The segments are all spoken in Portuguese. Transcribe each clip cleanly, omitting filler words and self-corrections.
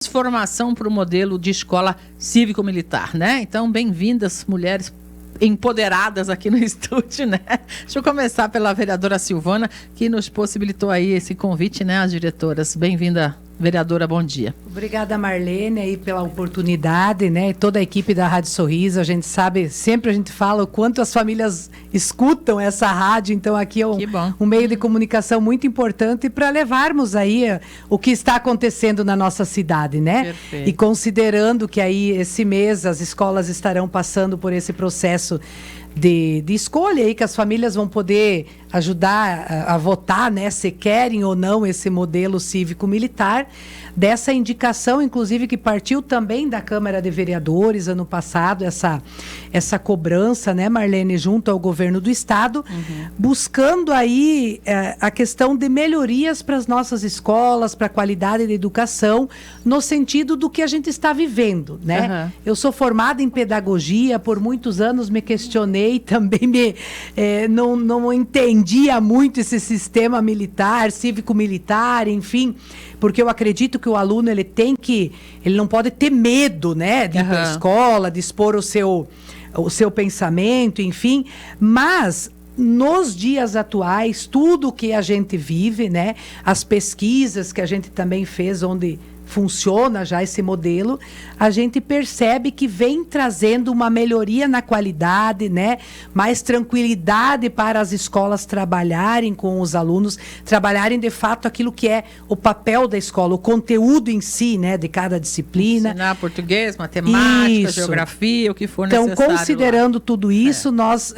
Transformação para o modelo de escola cívico-militar, né? Então, bem-vindas, mulheres empoderadas aqui no estúdio, né? Deixa eu começar pela vereadora Silvana, que nos possibilitou aí esse convite, né, às diretoras. Bem-vinda, vereadora, bom dia. Obrigada, Marlene, aí pela oportunidade, né? Toda a equipe da Rádio Sorriso, a gente sabe, sempre a gente fala o quanto as famílias escutam essa rádio, então aqui é um meio de comunicação muito importante para levarmos aí o que está acontecendo na nossa cidade, né? Perfeito. E considerando que aí esse mês as escolas estarão passando por esse processo de escolha aí, que as famílias vão poder ajudar a votar, né, se querem ou não esse modelo cívico-militar, dessa indicação, inclusive, que partiu também da Câmara de Vereadores ano passado, essa cobrança, né, Marlene, junto ao governo do Estado, buscando aí a questão de melhorias para as nossas escolas, para a qualidade da educação, no sentido do que a gente está vivendo, né? Eu sou formada em pedagogia, por muitos anos me questionei, também não entendia muito esse sistema militar, cívico-militar, enfim, porque eu acredito que o aluno ele não pode ter medo, né, de ir para a escola, de expor o seu pensamento, enfim, mas nos dias atuais, tudo que a gente vive, né, as pesquisas que a gente também fez, onde funciona já esse modelo, a gente percebe que vem trazendo uma melhoria na qualidade, né? Mais tranquilidade para as escolas trabalharem com os alunos, trabalharem de fato aquilo que é o papel da escola, o conteúdo em si, né? De cada disciplina. Ensinar português, matemática, geografia, o que for necessário. Então, considerando tudo isso, nós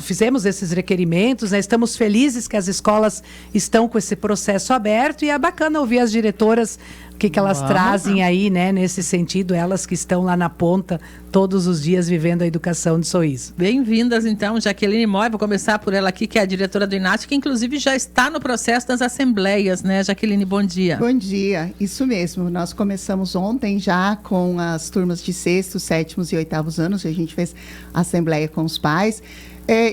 fizemos esses requerimentos, né? Estamos felizes que as escolas estão com esse processo aberto e é bacana ouvir as diretoras o que elas trazem aí, né, nesse sentido, elas que estão lá na ponta todos os dias vivendo a educação de Sorriso. Bem-vindas, então, Jaqueline Moy, vou começar por ela aqui, que é a diretora do INAT, que inclusive já está no processo das assembleias, né, Jaqueline, bom dia. Bom dia, isso mesmo, nós começamos ontem já com as turmas de 6º, 7º e 8º anos, a gente fez a assembleia com os pais,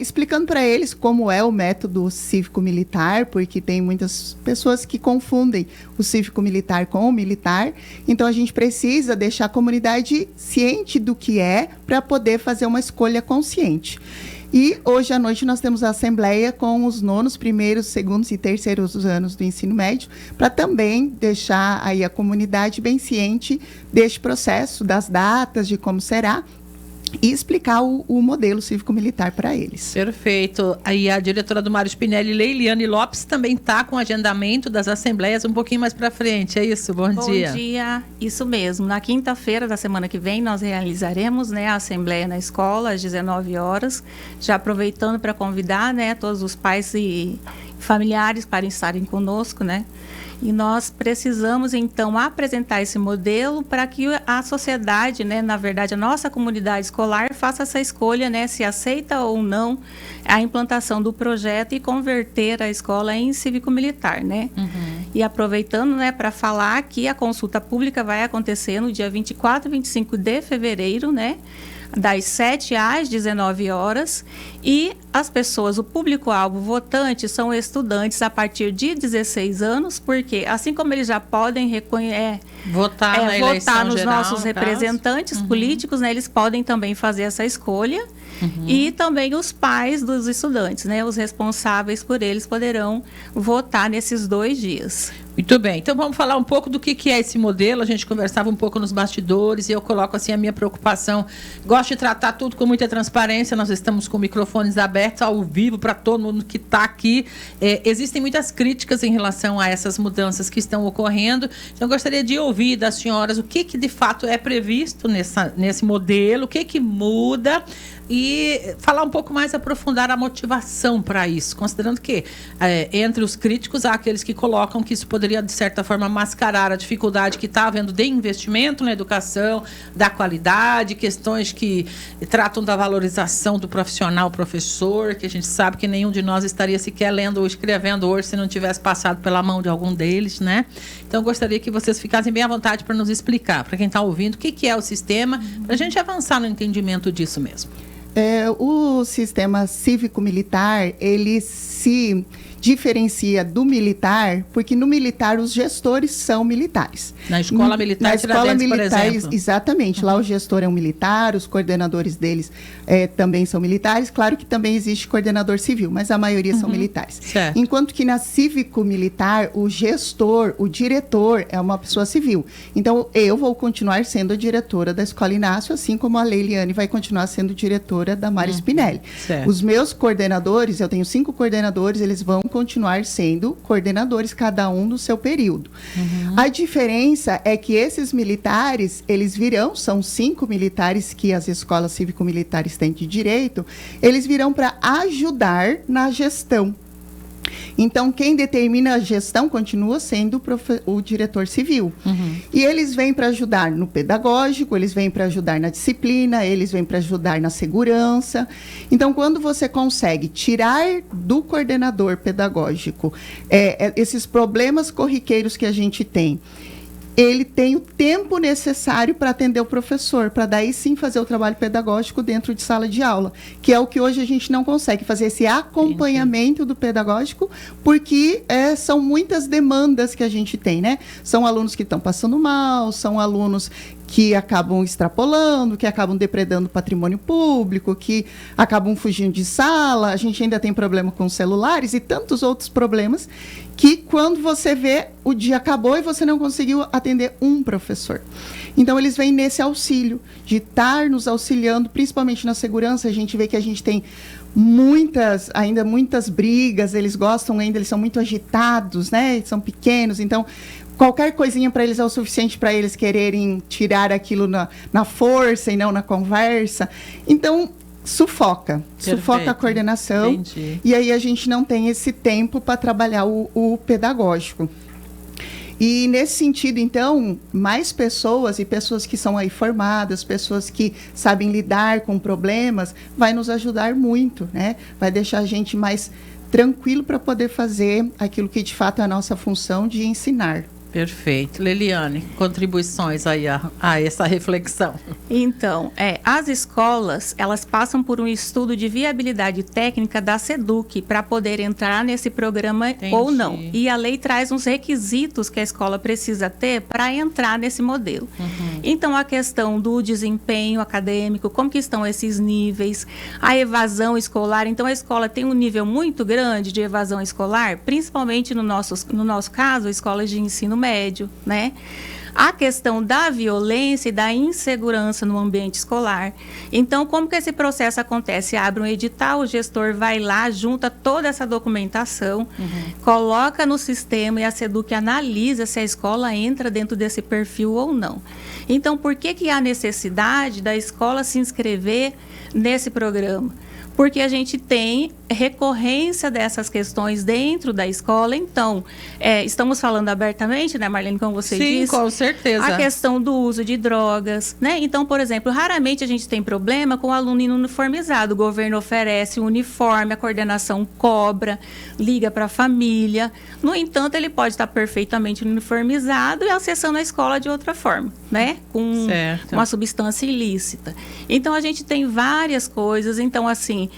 explicando para eles como é o método cívico-militar, porque tem muitas pessoas que confundem o cívico-militar com o militar, então a gente precisa deixar a comunidade ciente do que é para poder fazer uma escolha consciente. E hoje à noite nós temos a assembleia com os 9º, 1º, 2º e 3º anos do ensino médio, para também deixar aí a comunidade bem ciente deste processo, das datas, de como será, e explicar o modelo cívico-militar para eles. Perfeito. Aí a diretora do Mário Spinelli, Leiliane Lopes, também está com o agendamento das assembleias um pouquinho mais para frente, é isso? Bom dia. Bom dia, isso mesmo. Na quinta-feira da semana que vem, nós realizaremos, né, a assembleia na escola, às 19 horas, já aproveitando para convidar, né, todos os pais e familiares para estarem conosco, né? E nós precisamos, então, apresentar esse modelo para que a sociedade, né, na verdade, a nossa comunidade escolar faça essa escolha, né, se aceita ou não a implantação do projeto e converter a escola em cívico-militar, né? E aproveitando, né, para falar que a consulta pública vai acontecer no dia 24 e 25 de fevereiro, né? Das 7 às 19 horas, e as pessoas, o público-alvo votante, são estudantes a partir de 16 anos, porque assim como eles já podem votar nos geral, nossos representantes políticos, né, eles podem também fazer essa escolha, e também os pais dos estudantes, né, os responsáveis por eles poderão votar nesses 2 dias. Muito bem, então vamos falar um pouco do que é esse modelo. A gente conversava um pouco nos bastidores e eu coloco assim a minha preocupação. Gosto de tratar tudo com muita transparência, nós estamos com microfones abertos ao vivo para todo mundo que está aqui. Existem muitas críticas em relação a essas mudanças que estão ocorrendo, então eu gostaria de ouvir das senhoras o que de fato é previsto nesse modelo, o que muda, e falar um pouco mais, aprofundar a motivação para isso, considerando que entre os críticos há aqueles que colocam que isso poderia, de certa forma, mascarar a dificuldade que está havendo de investimento na educação, da qualidade, questões que tratam da valorização do profissional professor, que a gente sabe que nenhum de nós estaria sequer lendo ou escrevendo hoje se não tivesse passado pela mão de algum deles, né? Então, eu gostaria que vocês ficassem bem à vontade para nos explicar, para quem está ouvindo, o que é o sistema, para a gente avançar no entendimento disso mesmo. O sistema cívico-militar, ele se diferencia do militar, porque no militar os gestores são militares. Na escola militar, na escola militar, por exemplo. Exatamente. Lá o gestor é um militar, os coordenadores deles também são militares. Claro que também existe coordenador civil, mas a maioria são militares. Certo. Enquanto que na cívico-militar, o gestor, o diretor é uma pessoa civil. Então, eu vou continuar sendo a diretora da Escola Inácio, assim como a Leiliane vai continuar sendo diretora da Mari Spinelli. Certo. Os meus coordenadores, eu tenho 5 coordenadores, eles vão continuar sendo coordenadores, cada um do seu período. A diferença é que esses militares, eles virão, são 5 militares que as escolas cívico-militares têm de direito, eles virão para ajudar na gestão. Então, quem determina a gestão continua sendo o diretor civil. E eles vêm para ajudar no pedagógico, eles vêm para ajudar na disciplina, eles vêm para ajudar na segurança. Então, quando você consegue tirar do coordenador pedagógico esses problemas corriqueiros que a gente tem, ele tem o tempo necessário para atender o professor, para daí sim fazer o trabalho pedagógico dentro de sala de aula, que é o que hoje a gente não consegue fazer, esse acompanhamento do pedagógico, porque são muitas demandas que a gente tem, né? São alunos que estão passando mal, são alunos que acabam extrapolando, que acabam depredando patrimônio público, que acabam fugindo de sala, a gente ainda tem problema com celulares e tantos outros problemas que quando você vê, o dia acabou e você não conseguiu atender um professor. Então, eles vêm nesse auxílio, de estar nos auxiliando, principalmente na segurança. A gente vê que a gente tem ainda muitas brigas, eles gostam ainda, eles são muito agitados, né? São pequenos, então qualquer coisinha para eles é o suficiente para eles quererem tirar aquilo na força e não na conversa. Então, sufoca a coordenação. Entendi. E aí a gente não tem esse tempo para trabalhar o pedagógico. E nesse sentido, então, mais pessoas e pessoas que são aí formadas, pessoas que sabem lidar com problemas, vai nos ajudar muito, né? Vai deixar a gente mais tranquilo para poder fazer aquilo que de fato é a nossa função de ensinar. Perfeito. Leliane, contribuições aí a essa reflexão. Então, as escolas, elas passam por um estudo de viabilidade técnica da SEDUC para poder entrar nesse programa ou não. E a lei traz uns requisitos que a escola precisa ter para entrar nesse modelo. Então, a questão do desempenho acadêmico, como que estão esses níveis, a evasão escolar. Então, a escola tem um nível muito grande de evasão escolar, principalmente no nosso caso, escolas de ensino médio, né? A questão da violência e da insegurança no ambiente escolar. Então, como que esse processo acontece? Abre um edital, o gestor vai lá, junta toda essa documentação, coloca no sistema e a SEDUC analisa se a escola entra dentro desse perfil ou não. Então, por que há necessidade da escola se inscrever nesse programa? Porque a gente tem recorrência dessas questões dentro da escola. Então, estamos falando abertamente, né, Marlene, como você disse? Sim, com certeza. A questão do uso de drogas, né? Então, por exemplo, raramente a gente tem problema com o aluno uniformizado. O governo oferece um uniforme, a coordenação cobra, liga para a família. No entanto, ele pode estar perfeitamente uniformizado e acessando a escola de outra forma, né? Com uma substância ilícita. Então, a gente tem várias coisas. Então, assim,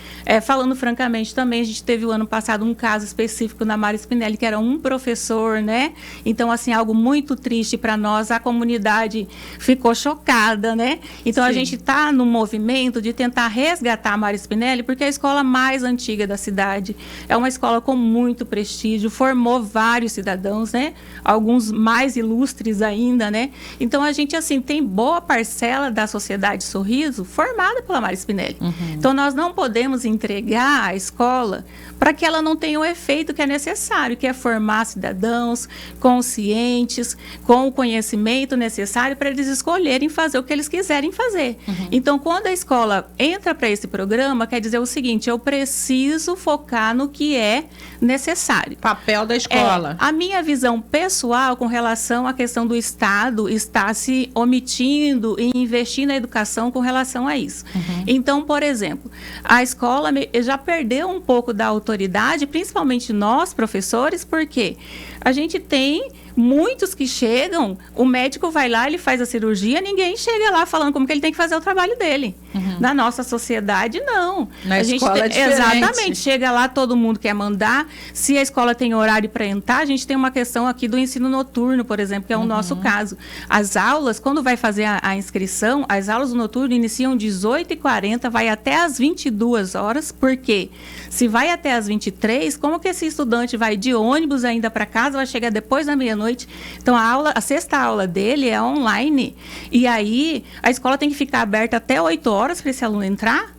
falando francamente também, a gente teve o ano passado um caso específico na Mari Spinelli, que era um professor, né? Então, assim, algo muito triste para nós, a comunidade ficou chocada, né? Então, a gente está no movimento de tentar resgatar a Mari Spinelli, porque é a escola mais antiga da cidade, é uma escola com muito prestígio, formou vários cidadãos, né? Alguns mais ilustres ainda, né? Então, a gente, assim, tem boa parcela da sociedade Sorriso formada pela Mari Spinelli. Então, nós não podemos entregar a escola para que ela não tenha o efeito que é necessário, que é formar cidadãos conscientes, com o conhecimento necessário para eles escolherem fazer o que eles quiserem fazer. Então, quando a escola entra para esse programa, quer dizer o seguinte: eu preciso focar no que é necessário. Papel da escola. A minha visão pessoal com relação à questão do Estado estar se omitindo e investir na educação com relação a isso. Então, por exemplo, a escola já perdeu um pouco da autoridade, principalmente nós, professores, porque a gente tem muitos que chegam, o médico vai lá, ele faz a cirurgia, ninguém chega lá falando como que ele tem que fazer o trabalho dele. Na nossa sociedade, não. Na escola é diferente. Exatamente. Chega lá, todo mundo quer mandar. Se a escola tem horário para entrar, a gente tem uma questão aqui do ensino noturno, por exemplo, que é o nosso caso. As aulas, quando vai fazer a inscrição, as aulas do noturno iniciam 18h40, vai até às 22 horas. Por quê? Se vai até às 23, como que esse estudante vai de ônibus ainda para casa, vai chegar depois da meia-noite? Então, a sexta aula dele é online. E aí, a escola tem que ficar aberta até 8 horas para esse aluno entrar,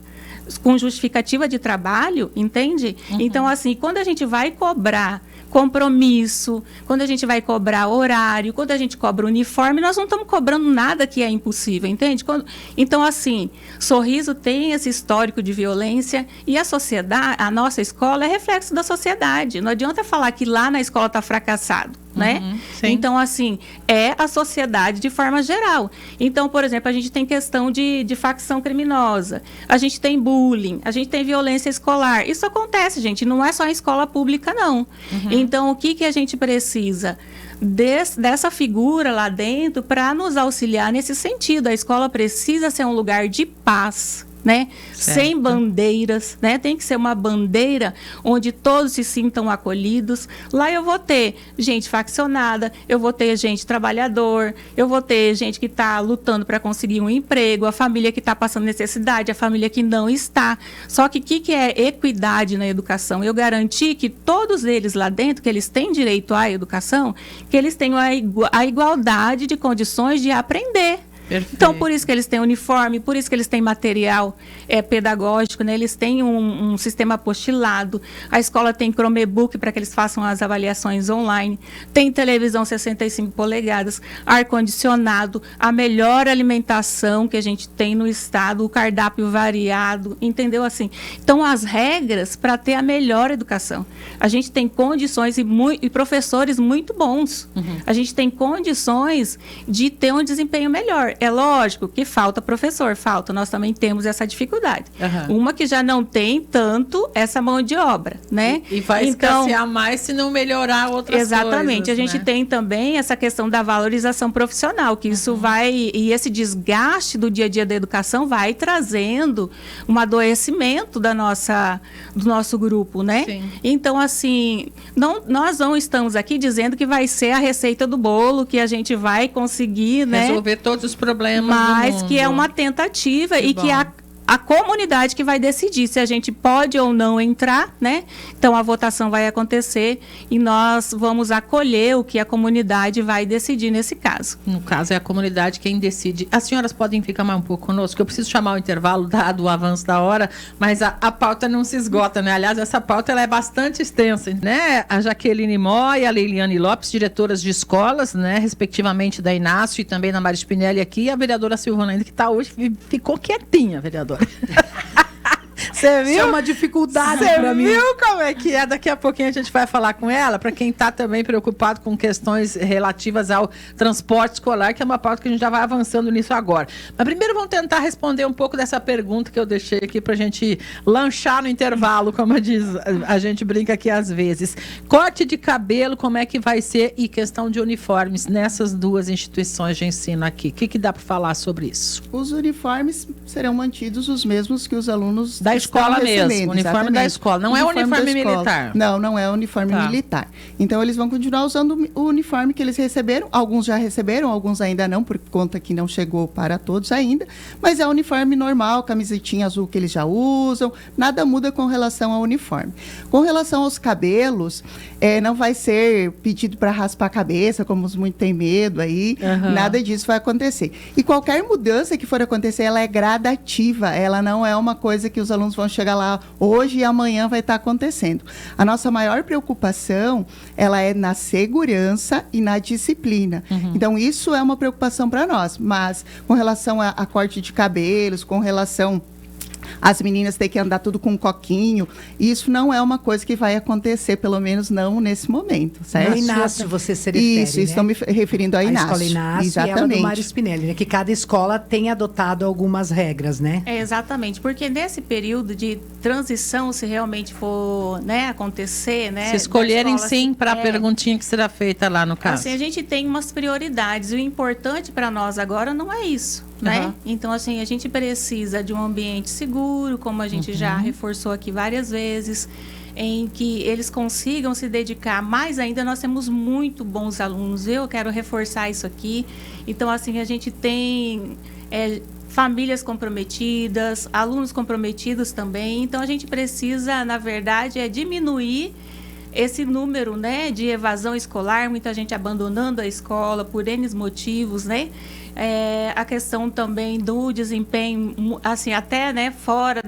com justificativa de trabalho, entende? Então, assim, quando a gente vai cobrar compromisso, quando a gente vai cobrar horário, quando a gente cobra uniforme, nós não estamos cobrando nada que é impossível, entende? Então, assim, Sorriso tem esse histórico de violência e a sociedade, a nossa escola é reflexo da sociedade. Não adianta falar que lá na escola está fracassado, né? Então, assim, é a sociedade de forma geral. Então, por exemplo, a gente tem questão de facção criminosa, a gente tem bullying, a gente tem violência escolar. Isso acontece, gente, não é só em escola pública, não. Então, o que a gente precisa? Dessa figura lá dentro para nos auxiliar nesse sentido. A escola precisa ser um lugar de paz, né? Sem bandeiras, né? Tem que ser uma bandeira onde todos se sintam acolhidos. Lá eu vou ter gente faccionada, eu vou ter gente trabalhador, eu vou ter gente que está lutando para conseguir um emprego, a família que está passando necessidade, a família que não está. Só que o que é equidade na educação? Eu garantir que todos eles lá dentro, que eles têm direito à educação, que eles tenham a igualdade de condições de aprender. Perfeito. Então, por isso que eles têm uniforme, por isso que eles têm material pedagógico, né? Eles têm um sistema apostilado, a escola tem Chromebook para que eles façam as avaliações online, tem televisão 65 polegadas, ar-condicionado, a melhor alimentação que a gente tem no estado, o cardápio variado, entendeu? Assim, então, as regras para ter a melhor educação. A gente tem condições e professores muito bons. A gente tem condições de ter um desempenho melhor. É lógico que falta professor, nós também temos essa dificuldade. Uma que já não tem tanto essa mão de obra, né? E vai escassear mais se não melhorar outras coisas. Exatamente. A gente tem também essa questão da valorização profissional, que isso vai, e esse desgaste do dia a dia da educação vai trazendo um adoecimento do nosso grupo, né? Sim. Então, assim, nós não estamos aqui dizendo que vai ser a receita do bolo, que a gente vai conseguir, né? Resolver todos os problemas mas do mundo. Que é uma tentativa e que a comunidade que vai decidir se a gente pode ou não entrar, né? Então, a votação vai acontecer e nós vamos acolher o que a comunidade vai decidir nesse caso. No caso, é a comunidade quem decide. As senhoras podem ficar mais um pouco conosco, eu preciso chamar o intervalo, dado o avanço da hora, mas a pauta não se esgota, né? Aliás, essa pauta ela é bastante extensa, né? A Jaqueline Mó e a Leiliane Lopes, diretoras de escolas, né? Respectivamente da Inácio e também da Maria Spinelli aqui, e a vereadora Silvana ainda, que está hoje, ficou quietinha, vereadora. Você viu? Isso é uma dificuldade para mim. Você viu como é que é? Daqui a pouquinho a gente vai falar com ela, para quem está também preocupado com questões relativas ao transporte escolar, que é uma pauta que a gente já vai avançando nisso agora. Mas primeiro vamos tentar responder um pouco dessa pergunta que eu deixei aqui para a gente lanchar no intervalo, como a gente brinca aqui às vezes. Corte de cabelo, como é que vai ser? E questão de uniformes nessas duas instituições de ensino aqui. O que dá para falar sobre isso? Os uniformes serão mantidos os mesmos que os alunos da escola mesmo, uniforme da escola. Não é uniforme militar. Não é uniforme militar. Então, eles vão continuar usando o uniforme que eles receberam. Alguns já receberam, alguns ainda não, por conta que não chegou para todos ainda. Mas é o uniforme normal, camisetinha azul que eles já usam. Nada muda com relação ao uniforme. Com relação aos cabelos, não vai ser pedido para raspar a cabeça, como muitos têm medo aí. Nada disso vai acontecer. E qualquer mudança que for acontecer, ela é gradativa. Ela não é uma coisa que os alunos vão chegar lá hoje e amanhã vai estar acontecendo. A nossa maior preocupação, ela é na segurança e na disciplina. Então, isso é uma preocupação para nós. Mas, com relação a corte de cabelos, com relação as meninas têm que andar tudo com um coquinho, isso não é uma coisa que vai acontecer, pelo menos não nesse momento, certo? O Inácio, você se refere, Isso, estou me referindo a Inácio. A escola Inácio. Exatamente. E ela do Mário Spinelli, né? Que cada escola tem adotado algumas regras, né? Exatamente, porque nesse período de transição, se realmente for, né, acontecer, né? Se escolherem sim para a perguntinha que será feita lá no caso. Assim, a gente tem umas prioridades, o importante para nós agora não é isso. né? Então, assim, a gente precisa de um ambiente seguro, como a gente já reforçou aqui várias vezes, em que eles consigam se dedicar mais ainda. Nós temos muito bons alunos, eu quero reforçar isso aqui. Então, assim, a gente tem famílias comprometidas, alunos comprometidos também. Então, a gente precisa, na verdade, diminuir esse número, né, de evasão escolar, muita gente abandonando a escola por N motivos, né? A questão também do desempenho, assim, até, né, fora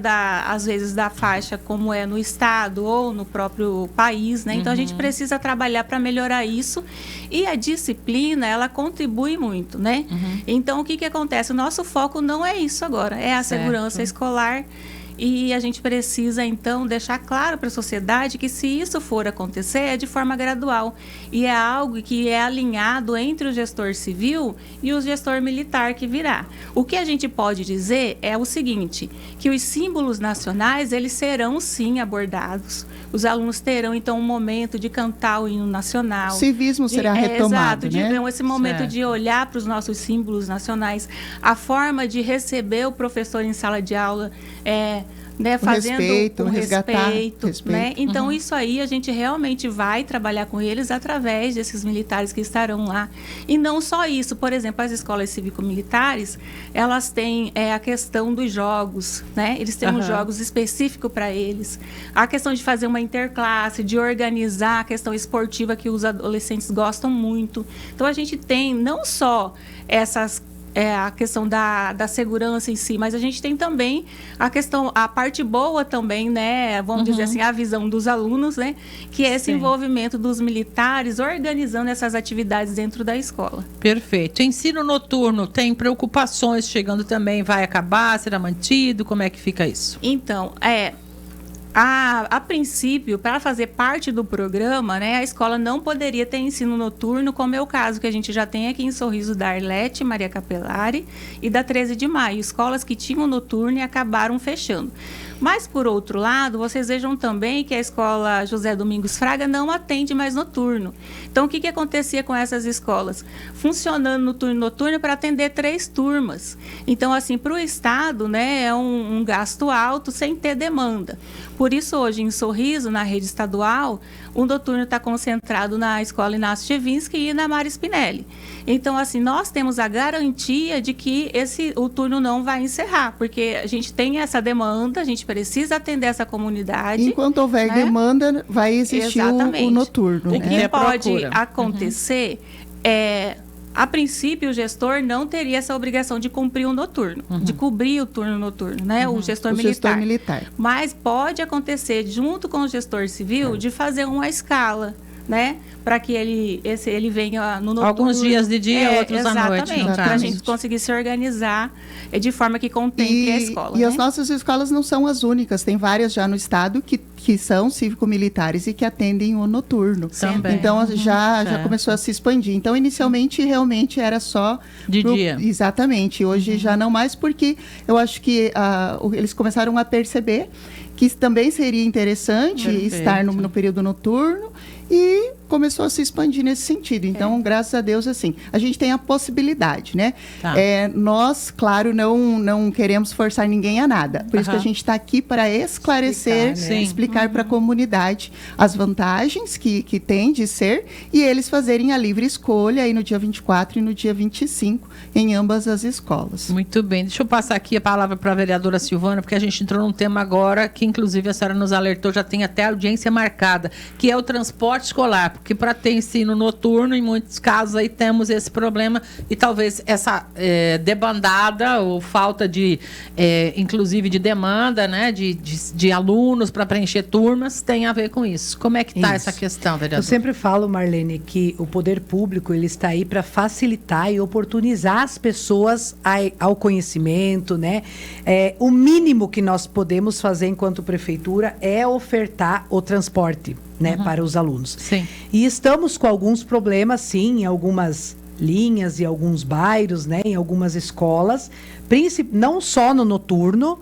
às vezes da faixa, como é no estado ou no próprio país, né? Então, a gente precisa trabalhar para melhorar isso, e a disciplina, ela contribui muito, né? Então, o que acontece? O nosso foco não é isso agora, é a segurança escolar. E a gente precisa, então, deixar claro para a sociedade que, se isso for acontecer, é de forma gradual. E é algo que é alinhado entre o gestor civil e o gestor militar que virá. O que a gente pode dizer é o seguinte, que os símbolos nacionais, eles serão, sim, abordados. Os alunos terão, então, um momento de cantar o hino nacional. O civismo será retomado, exato, né? Esse momento de olhar para os nossos símbolos nacionais, a forma de receber o professor em sala de aula, né, fazendo respeito, respeito, né? Então, isso aí a gente realmente vai trabalhar com eles através desses militares que estarão lá. E não só isso, por exemplo, as escolas cívico-militares, elas têm a questão dos jogos, né? Eles têm uns jogos específicos para eles. A questão de fazer uma interclasse, de organizar a questão esportiva, que os adolescentes gostam muito. Então, a gente tem não só a questão da segurança em si, mas a gente tem também a parte boa também, né? Vamos dizer assim, a visão dos alunos, né? Que é esse envolvimento dos militares organizando essas atividades dentro da escola. Perfeito. Ensino noturno, tem preocupações chegando também, vai acabar, será mantido? Como é que fica isso? Então, a princípio, para fazer parte do programa, né, a escola não poderia ter ensino noturno, como é o caso que a gente já tem aqui em Sorriso da Arlete, Maria Capelari e da 13 de Maio. Escolas que tinham noturno e acabaram fechando. Mas, por outro lado, vocês vejam também que a escola José Domingos Fraga não atende mais noturno. Então, o que acontecia com essas escolas? Funcionando no turno noturno para atender 3 turmas. Então, assim, para o Estado, né, é um gasto alto sem ter demanda. Por isso, hoje, em Sorriso, na rede estadual, o noturno está concentrado na Escola Inácio Chevinsky e na Mara Spinelli. Então, assim, nós temos a garantia de que o turno não vai encerrar, porque a gente tem essa demanda, a gente precisa atender essa comunidade. Enquanto houver demanda, vai existir o noturno. O que pode acontecer a princípio, o gestor não teria essa obrigação de cumprir o noturno, de cobrir o turno noturno, né? O gestor militar. Mas pode acontecer, junto com o gestor civil, de fazer uma escala, né? Para que ele venha no noturno. Alguns dias de dia, outros à noite. Exatamente, para a gente conseguir se organizar de forma que contemple a escola. E as nossas escolas não são as únicas, tem várias já no estado que são cívico-militares e que atendem o noturno. Também. Então, já começou a se expandir. Então, inicialmente, realmente era só... De dia. Exatamente. Hoje já não mais, porque eu acho que eles começaram a perceber que também seria interessante estar no período noturno, e começou a se expandir nesse sentido. Então, graças a Deus, assim, a gente tem a possibilidade, né? Tá. Nós, claro, não queremos forçar ninguém a nada. Por isso que a gente está aqui para esclarecer, explicar para a comunidade as vantagens que tem de ser, e eles fazerem a livre escolha aí no dia 24 e no dia 25, em ambas as escolas. Muito bem. Deixa eu passar aqui a palavra para a vereadora Silvana, porque a gente entrou num tema agora que, inclusive, a senhora nos alertou, já tem até audiência marcada, que é o transporte escolar, porque para ter ensino noturno, em muitos casos aí temos esse problema, e talvez essa debandada ou falta de, inclusive, de demanda, né, de alunos para preencher turmas, tem a ver com isso. Como é que está essa questão, vereadora? Eu sempre falo, Marlene, que o poder público ele está aí para facilitar e oportunizar as pessoas ao conhecimento, né? O mínimo que nós podemos fazer enquanto prefeitura é ofertar o transporte, né, para os alunos. Sim. E estamos com alguns problemas, sim, em algumas linhas e alguns bairros, né, em algumas escolas, não só no noturno,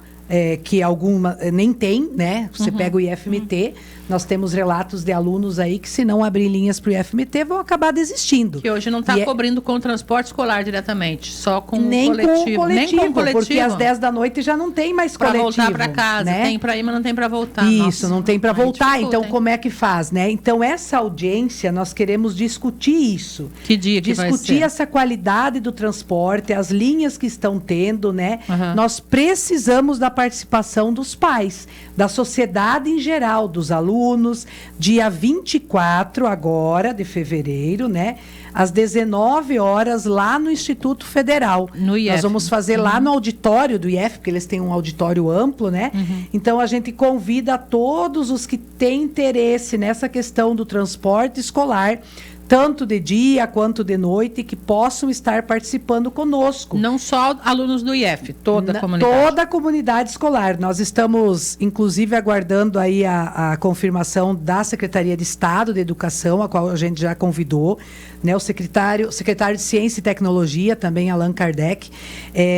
que alguma nem tem, né? Você pega o IFMT, Nós temos relatos de alunos aí que, se não abrir linhas para o IFMT, vão acabar desistindo. Que hoje não está cobrindo com o transporte escolar diretamente, só com nem o coletivo. Nem com o coletivo, porque às 10 da noite já não tem mais coletivo. Para voltar para casa, né? Tem para ir, mas não tem para voltar. Isso, não tem para voltar. Dificulta, então, como é que faz, né? Então, essa audiência, nós queremos discutir isso. Que dia que vai ser? Discutir essa qualidade do transporte, as linhas que estão tendo, né? Nós precisamos da participação dos pais, da sociedade em geral, dos alunos. Dia 24 agora, de fevereiro, né? Às 19 horas, lá no Instituto Federal. No IF. Nós vamos fazer lá no auditório do IF, porque eles têm um auditório amplo, né? Então, a gente convida a todos os que têm interesse nessa questão do transporte escolar, tanto de dia quanto de noite, que possam estar participando conosco. Não só alunos do IF, toda a comunidade. Toda a comunidade escolar. Nós estamos, inclusive, aguardando aí a confirmação da Secretaria de Estado de Educação, a qual a gente já convidou, né, o secretário de Ciência e Tecnologia, também Allan Kardec,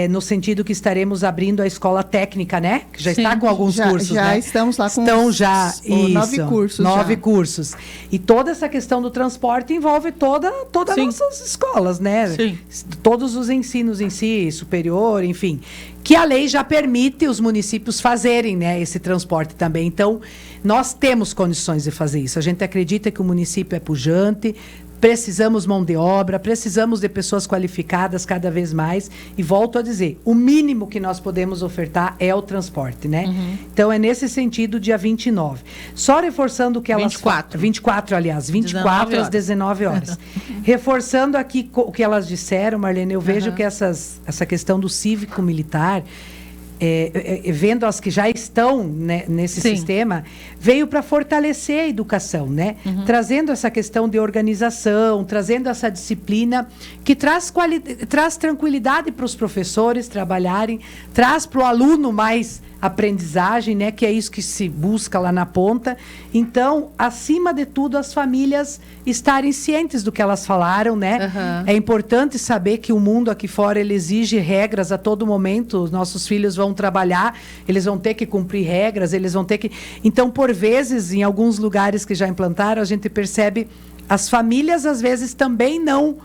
no sentido que estaremos abrindo a escola técnica, né? Que já está com alguns cursos, já né? estamos lá com 9 cursos. 9 cursos. E toda essa questão do transporte envolve todas as nossas escolas, né? Sim. Todos os ensinos em si, superior, enfim, que a lei já permite os municípios fazerem, né, esse transporte também. Então, nós temos condições de fazer isso. A gente acredita que o município é pujante, precisamos mão de obra, precisamos de pessoas qualificadas cada vez mais. E volto a dizer, o mínimo que nós podemos ofertar é o transporte, né? Então, é nesse sentido, dia 29. Só reforçando o que elas... 24, aliás. 24 às 19 horas. Reforçando aqui o que elas disseram, Marlene, eu vejo que essa questão do cívico-militar... vendo as que já estão, né, nesse sistema, veio para fortalecer a educação, né? Trazendo essa questão de organização, trazendo essa disciplina que traz tranquilidade para os professores trabalharem, traz para o aluno mais aprendizagem, né? Que é isso que se busca lá na ponta. Então, acima de tudo, as famílias estarem cientes do que elas falaram, né? É importante saber que o mundo aqui fora, ele exige regras a todo momento. Os nossos filhos vão trabalhar, eles vão ter que cumprir regras, eles vão ter que... Então, por vezes, em alguns lugares que já implantaram, a gente percebe as famílias, às vezes, também não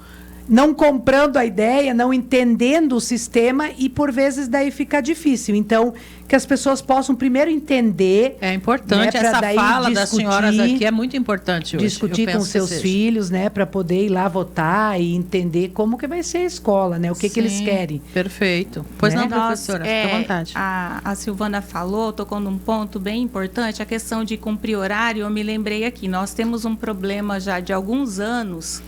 comprando a ideia, não entendendo o sistema e, por vezes, daí fica difícil. Então, que as pessoas possam primeiro entender... É importante, né, essa fala das senhoras aqui é muito importante hoje. Discutir com seus filhos, né, para poder ir lá votar e entender como que vai ser a escola, né, o que eles querem. Perfeito. Pois não, professora, fica à vontade. A Silvana falou, tocou num ponto bem importante, a questão de cumprir horário. Eu me lembrei aqui, nós temos um problema já de alguns anos,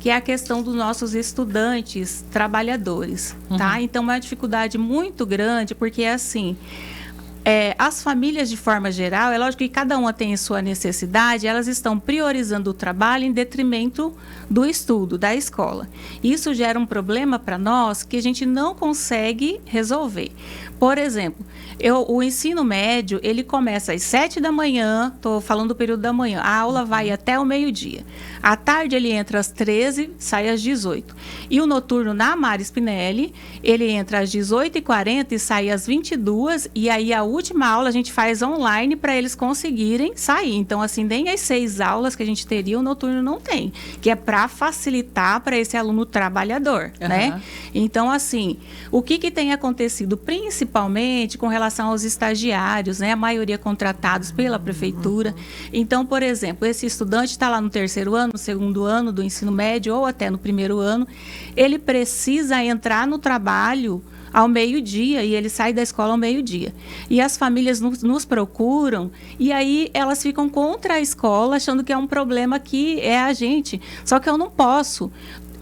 que é a questão dos nossos estudantes trabalhadores, tá? Então, é uma dificuldade muito grande, porque, assim, as famílias, de forma geral, é lógico que cada uma tem a sua necessidade, elas estão priorizando o trabalho em detrimento do estudo, da escola. Isso gera um problema para nós que a gente não consegue resolver. Por exemplo, o ensino médio, ele começa às 7 da manhã, estou falando do período da manhã, a aula vai até o meio-dia. À tarde, ele entra às 13, sai às 18. E o noturno, na Mara Spinelli, ele entra às 18h40 e sai às 22h, e aí a última aula a gente faz online para eles conseguirem sair. Então, assim, nem as 6 aulas que a gente teria, o noturno não tem, que é para facilitar para esse aluno trabalhador, né? Então, assim, o que tem acontecido, principalmente com relação aos estagiários, né? A maioria contratados pela prefeitura. Então, por exemplo, esse estudante está lá no 3º ano, no 2º ano do ensino médio ou até no 1º ano, ele precisa entrar no trabalho ao meio-dia e ele sai da escola ao meio-dia. E as famílias nos procuram e aí elas ficam contra a escola, achando que é um problema que é a gente. Só que eu não posso.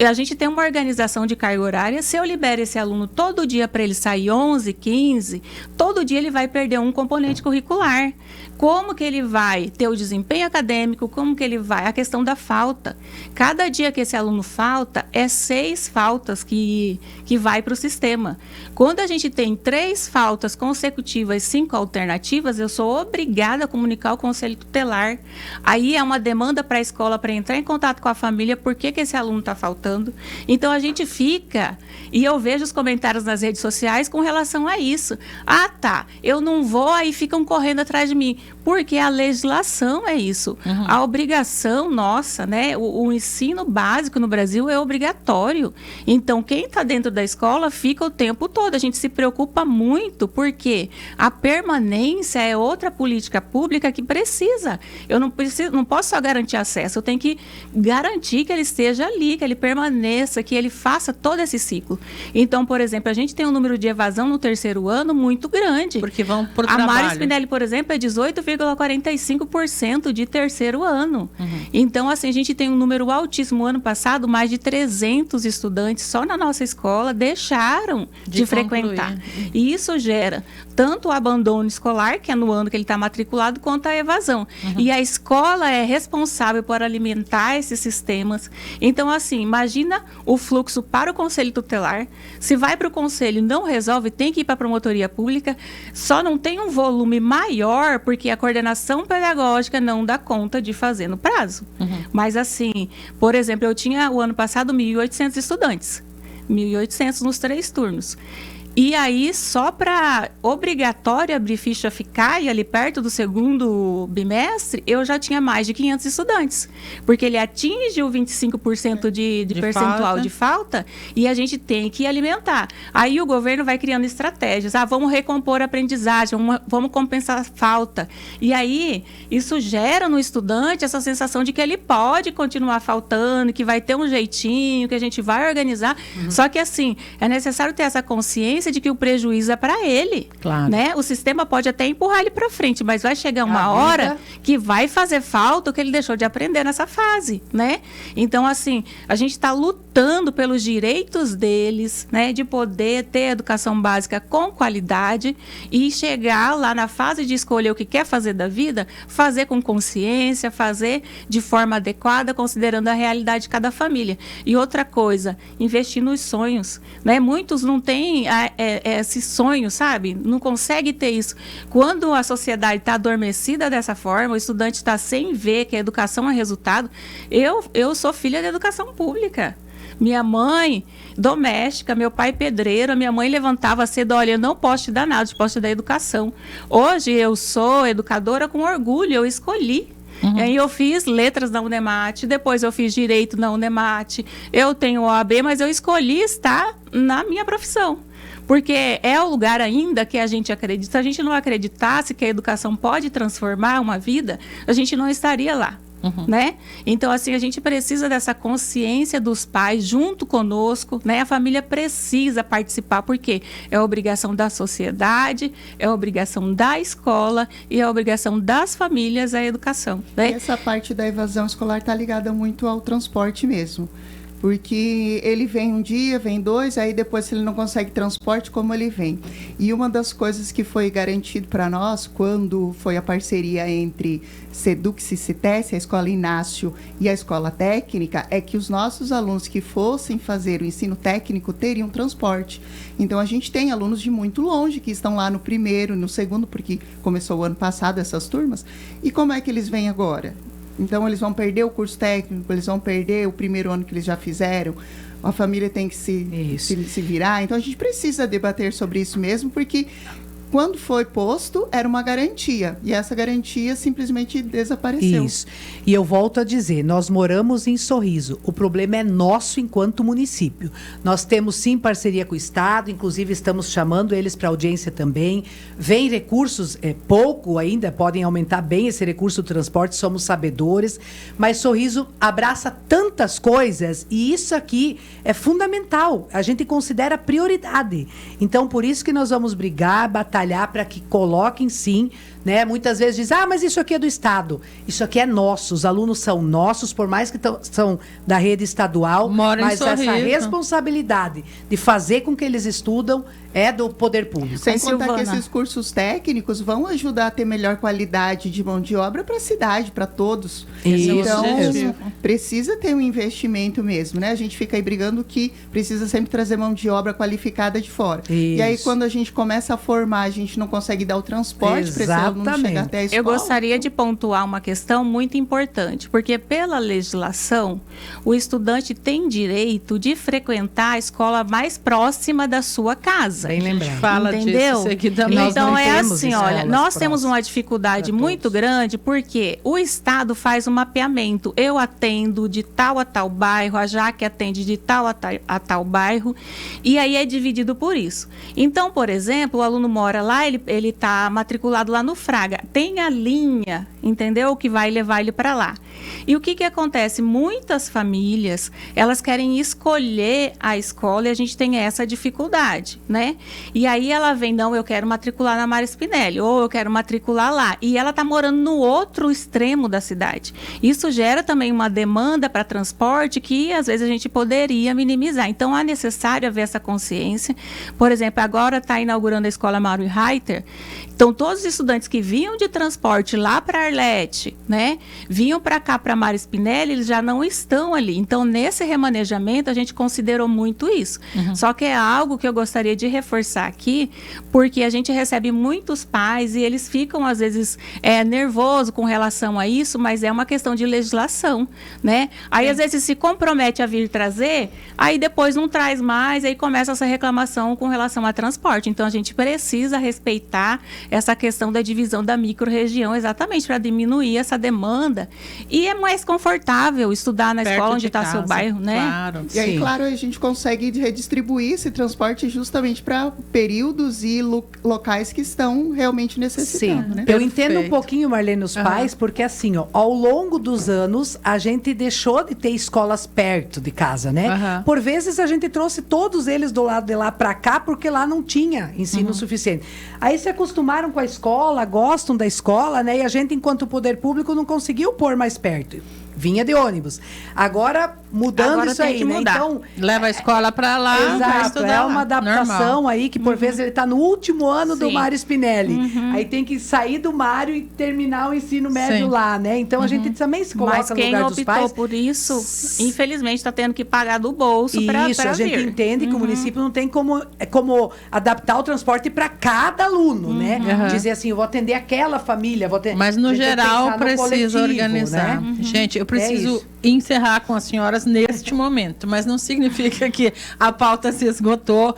A gente tem uma organização de carga horária, se eu libero esse aluno todo dia para ele sair 11, 15, todo dia ele vai perder um componente curricular. Como que ele vai ter o desempenho acadêmico, como que ele vai... A questão da falta. Cada dia que esse aluno falta, é 6 faltas que vai para o sistema. Quando a gente tem 3 faltas consecutivas, 5 alternativas, eu sou obrigada a comunicar ao conselho tutelar. Aí é uma demanda para a escola para entrar em contato com a família, por que esse aluno está faltando. Então, a gente fica... E eu vejo os comentários nas redes sociais com relação a isso. Ah, tá, eu não vou, aí ficam correndo atrás de mim. Porque a legislação é isso. A obrigação nossa, né? O ensino básico no Brasil é obrigatório. Então, quem está dentro da escola fica o tempo todo. A gente se preocupa muito porque a permanência é outra política pública que precisa. Eu não posso só garantir acesso, eu tenho que garantir que ele esteja ali, que ele permaneça, que ele faça todo esse ciclo. Então, por exemplo, a gente tem um número de evasão no terceiro ano muito grande. Porque vão para o trabalho. A Mari Spinelli, por exemplo, é 18,45% de terceiro ano. Então, assim, a gente tem um número altíssimo. Ano passado, mais de 300 estudantes só na nossa escola deixaram de frequentar. E isso gera tanto o abandono escolar, que é no ano que ele está matriculado, quanto a evasão. E a escola é responsável por alimentar esses sistemas. Então, assim, imagina o fluxo para o conselho tutelar. Se vai para o conselho e não resolve, tem que ir para a promotoria pública. Só não tem um volume maior porque a coordenação pedagógica não dá conta de fazer no prazo. Mas, assim, por exemplo, eu tinha o ano passado 1.800 estudantes. 1.800 nos 3 turnos. E aí, só para obrigatório abrir ficha FICAI, ali perto do segundo bimestre, eu já tinha mais de 500 estudantes. Porque ele atinge o 25% de percentual de falta e a gente tem que alimentar. Aí o governo vai criando estratégias. Vamos recompor a aprendizagem, vamos compensar a falta. E aí, isso gera no estudante essa sensação de que ele pode continuar faltando, que vai ter um jeitinho, que a gente vai organizar. Só que, assim, é necessário ter essa consciência de que o prejuízo é para ele, né? O sistema pode até empurrar ele para frente, mas vai chegar uma hora que vai fazer falta o que ele deixou de aprender nessa fase, né? Então, assim, a gente está lutando pelos direitos deles, né? De poder ter educação básica com qualidade e chegar lá na fase de escolher o que quer fazer da vida, fazer com consciência, fazer de forma adequada, considerando a realidade de cada família. E outra coisa, investir nos sonhos, né? Muitos não têm esse sonho, sabe? Não consegue ter isso. Quando a sociedade está adormecida dessa forma, o estudante está sem ver que a educação é resultado. Eu sou filha da educação pública. Minha mãe, doméstica, meu pai pedreiro, a minha mãe levantava cedo, olha, eu não posso te dar nada, eu posso te dar educação. Hoje eu sou educadora com orgulho, eu escolhi. E aí eu fiz letras na Unemate, depois eu fiz direito na Unemate, eu tenho OAB, mas eu escolhi estar na minha profissão. Porque é o lugar ainda que a gente acredita. Se a gente não acreditasse que a educação pode transformar uma vida, a gente não estaria lá. Né? Então, assim, a gente precisa dessa consciência dos pais junto conosco, né? A família precisa participar, porque é obrigação da sociedade, é obrigação da escola e é obrigação das famílias a educação, né? E essa parte da evasão escolar está ligada muito ao transporte mesmo. Porque ele vem um dia, vem 2, aí depois se ele não consegue transporte, como ele vem? E uma das coisas que foi garantido para nós, quando foi a parceria entre Seduc e Citesc, a Escola Inácio e a Escola Técnica, é que os nossos alunos que fossem fazer o ensino técnico teriam transporte. Então, a gente tem alunos de muito longe que estão lá no primeiro, no segundo, porque começou o ano passado essas turmas. E como é que eles vêm agora? Então, eles vão perder o curso técnico, eles vão perder o primeiro ano que eles já fizeram, a família tem que se virar. Então, a gente precisa debater sobre isso mesmo, porque quando foi posto, era uma garantia. E essa garantia simplesmente desapareceu. Isso. E eu volto a dizer, nós moramos em Sorriso. O problema é nosso enquanto município. Nós temos, sim, parceria com o Estado. Inclusive, estamos chamando eles para audiência também. Vem recursos, pouco ainda, podem aumentar bem esse recurso do transporte, somos sabedores. Mas Sorriso abraça tantas coisas e isso aqui é fundamental. A gente considera prioridade. Então, por isso que nós vamos brigar, batalhar para que coloquem sim, né? Muitas vezes dizem, mas isso aqui é do Estado. Isso aqui é nosso, os alunos são nossos, por mais que são da rede estadual, mas essa responsabilidade de fazer com que eles estudam é do poder público. Sem contar que esses cursos técnicos vão ajudar a ter melhor qualidade de mão de obra para a cidade, para todos. Então, precisa ter um investimento mesmo, né? A gente fica aí brigando que precisa sempre trazer mão de obra qualificada de fora. Isso. E aí, quando a gente começa a formar gente não consegue dar o transporte para esse aluno chegar até a escola. Eu gostaria de pontuar uma questão muito importante, porque pela legislação, o estudante tem direito de frequentar a escola mais próxima da sua casa. Bem lembrado. Fala entendeu? disso aqui também. Então é temos assim, olha, escolas nós temos uma próximas dificuldade para muito todos. grande porque o Estado faz um mapeamento. Eu atendo de tal a tal bairro, a Jaque atende de tal a tal bairro, e aí é dividido por isso. Então, por exemplo, o aluno mora lá, ele está matriculado lá no Fraga, tem a linha, entendeu? Que vai levar ele para lá. E o que acontece? Muitas famílias, elas querem escolher a escola e a gente tem essa dificuldade, né? E aí ela vem, não, eu quero matricular na Mário Spinelli, ou eu quero matricular lá. E ela está morando no outro extremo da cidade. Isso gera também uma demanda para transporte que, às vezes, a gente poderia minimizar. Então, é necessário haver essa consciência. Por exemplo, agora está inaugurando a escola Mauro Reiter. Então, todos os estudantes que vinham de transporte lá para Arlete, né, vinham para cá, para Mário Spinelli, eles já não estão ali. Então, nesse remanejamento, a gente considerou muito isso. Só que é algo que eu gostaria de reforçar aqui, porque a gente recebe muitos pais e eles ficam, às vezes, nervosos com relação a isso, mas é uma questão de legislação, né? Aí, às vezes, se compromete a vir trazer, aí depois não traz mais, aí começa essa reclamação com relação a transporte. Então, a gente precisa respeitar essa questão da divisão da micro-região, exatamente para diminuir essa demanda. E é mais confortável estudar na Perto escola de onde está casa, seu bairro, né? Claro. E aí, Sim. claro, a gente consegue redistribuir esse transporte justamente para períodos e locais que estão realmente necessitando, Sim, né? eu entendo um Perfeito. pouquinho, Marlene, os pais, porque assim, ó, ao longo dos anos, a gente deixou de ter escolas perto de casa, né? Aham. Por vezes a gente trouxe todos eles do lado de lá para cá, porque lá não tinha ensino suficiente. Aí se acostumaram com a escola, gostam da escola, né? E a gente, enquanto poder público, não conseguiu pôr mais perto. Vinha de ônibus. Agora, mudando Agora isso tem aí, que né? mudar. Então, Leva a escola para lá. vai exato, estudar é lá. uma adaptação Normal. aí que por vezes ele está no último ano do Sim. Mário Spinelli. Aí tem que sair do Mário e terminar o ensino médio Sim. lá, né? Então a gente também se coloca Mas no quem lugar dos optou pais. por isso, infelizmente, está tendo que pagar do bolso para vir. Isso, a gente entende que o município não tem como adaptar o transporte para cada aluno, né? Aham. Dizer assim, eu vou atender aquela família, vou atender... Mas, no a gente tem que geral, pensar no precisa coletivo, organizar. né? Gente, eu preciso isso. encerrar com as senhoras neste momento, mas não significa que a pauta se esgotou.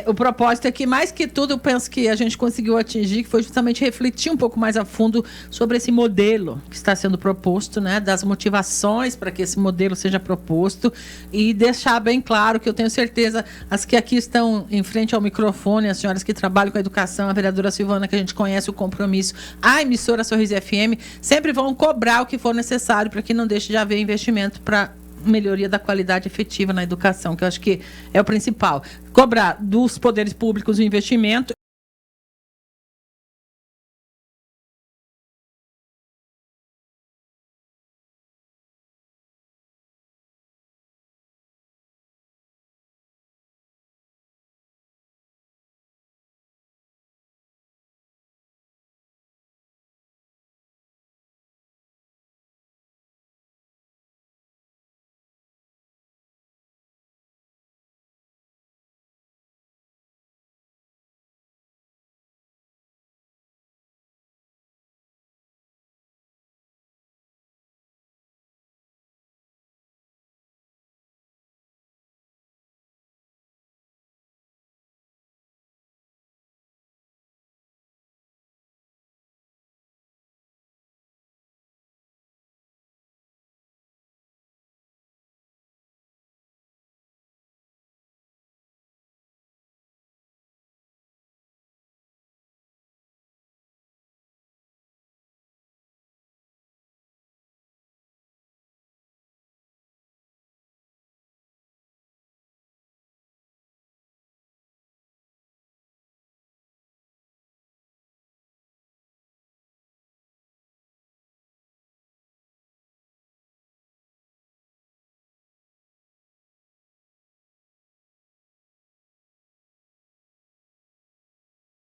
O propósito é que, mais que tudo, eu penso que a gente conseguiu atingir, que foi justamente refletir um pouco mais a fundo sobre esse modelo que está sendo proposto, né? Das motivações para que esse modelo seja proposto e deixar bem claro que eu tenho certeza, as que aqui estão em frente ao microfone, as senhoras que trabalham com a educação, a vereadora Silvana, que a gente conhece o compromisso, a emissora Sorriso FM, sempre vão cobrar o que for necessário para que não deixe de haver investimento para melhoria da qualidade efetiva na educação, que eu acho que é o principal. Cobrar dos poderes públicos o investimento